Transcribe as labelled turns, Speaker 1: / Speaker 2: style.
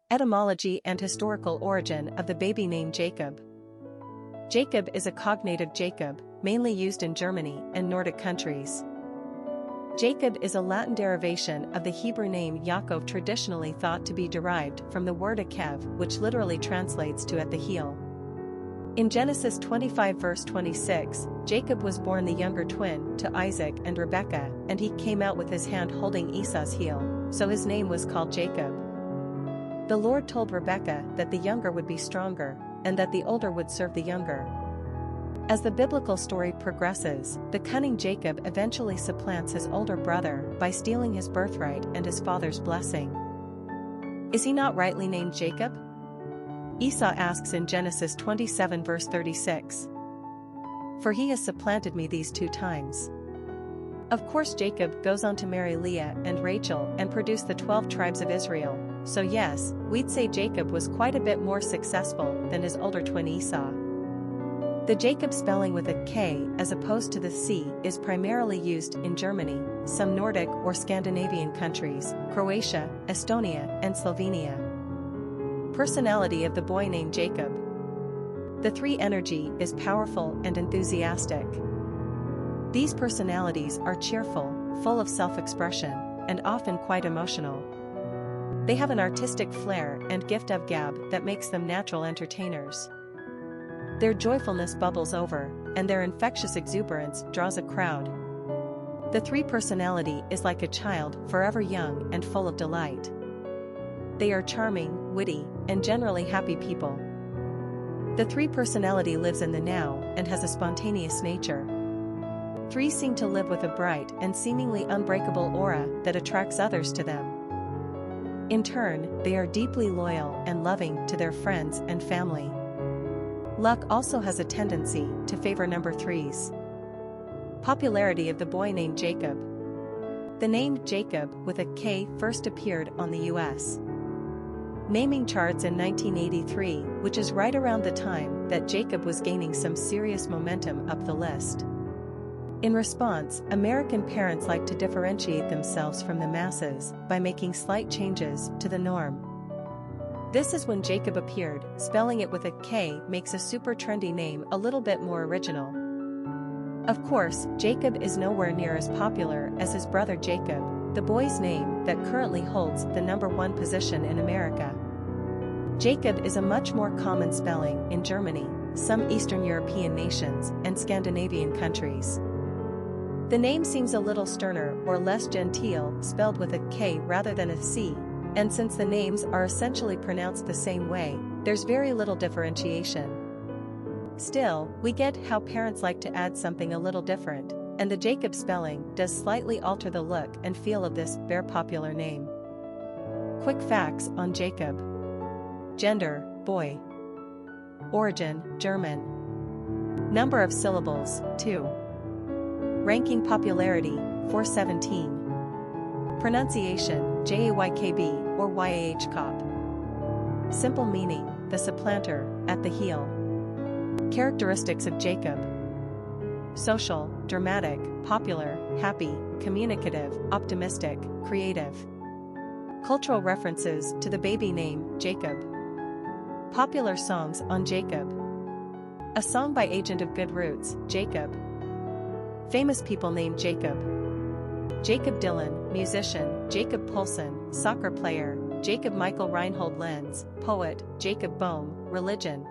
Speaker 1: Etymology and historical origin of the baby name Jacob. Jacob is a cognative Jacob, mainly used in Germany and Nordic countries. Jacob is a Latin derivation of the Hebrew name Yaakov, traditionally thought to be derived from the word akev, which literally translates to at the heel. In Genesis 25 verse 26, Jacob was born the younger twin to Isaac and Rebekah, and he came out with his hand holding Esau's heel, so his name was called Jacob. The Lord told Rebekah that the younger would be stronger, and that the older would serve the younger. As the biblical story progresses, the cunning Jacob eventually supplants his older brother by stealing his birthright and his father's blessing. Is he not rightly named Jacob? Esau asks in Genesis 27 verse 36. For he has supplanted me these 2 times. Of course, Jacob goes on to marry Leah and Rachel and produce the 12 tribes of Israel, so yes, we'd say Jacob was quite a bit more successful than his older twin Esau. The Jacob spelling with a K as opposed to the C is primarily used in Germany, some Nordic or Scandinavian countries, Croatia, Estonia, and Slovenia. Personality of the boy named Jacob. The 3 energy is powerful and enthusiastic. These personalities are cheerful, full of self-expression, and often quite emotional. They have an artistic flair and gift of gab that makes them natural entertainers. Their joyfulness bubbles over, and their infectious exuberance draws a crowd. The 3 personality is like a child, forever young and full of delight. They are charming, witty, and generally happy people. The 3 personality lives in the now and has a spontaneous nature. 3 seem to live with a bright and seemingly unbreakable aura that attracts others to them. In turn, they are deeply loyal and loving to their friends and family. Luck also has a tendency to favor number 3s. Popularity of the boy named Jacob. The name Jacob with a K first appeared on the U.S. naming charts in 1983, which is right around the time that Jacob was gaining some serious momentum up the list. In response, American parents like to differentiate themselves from the masses by making slight changes to the norm. This is when Jacob appeared. Spelling it with a K makes a super trendy name a little bit more original. Of course, Jacob is nowhere near as popular as his brother Jacob, the boy's name that currently holds the number 1 position in America. Jacob is a much more common spelling in Germany, some Eastern European nations, and Scandinavian countries. The name seems a little sterner or less genteel spelled with a K rather than a C, and since the names are essentially pronounced the same way, there's very little differentiation. Still, we get how parents like to add something a little different, and the Jacob spelling does slightly alter the look and feel of this very popular name. Quick facts on Jacob. Gender, boy. Origin, German. Number of syllables, 2. Ranking popularity, 417. Pronunciation, Jaykb or Yaakov. Simple meaning, the supplanter, at the heel. Characteristics of Jacob. Social, dramatic, popular, happy, communicative, optimistic, creative. Cultural references to the baby name, Jacob. Popular songs on Jacob. A song by Agent of Good Roots, Jacob. Famous people named Jacob. Jakob Dylan, musician, Jakob Poulsen, soccer player, Jacob Michael Reinhold Lenz, poet, Jacob Bohm, religion,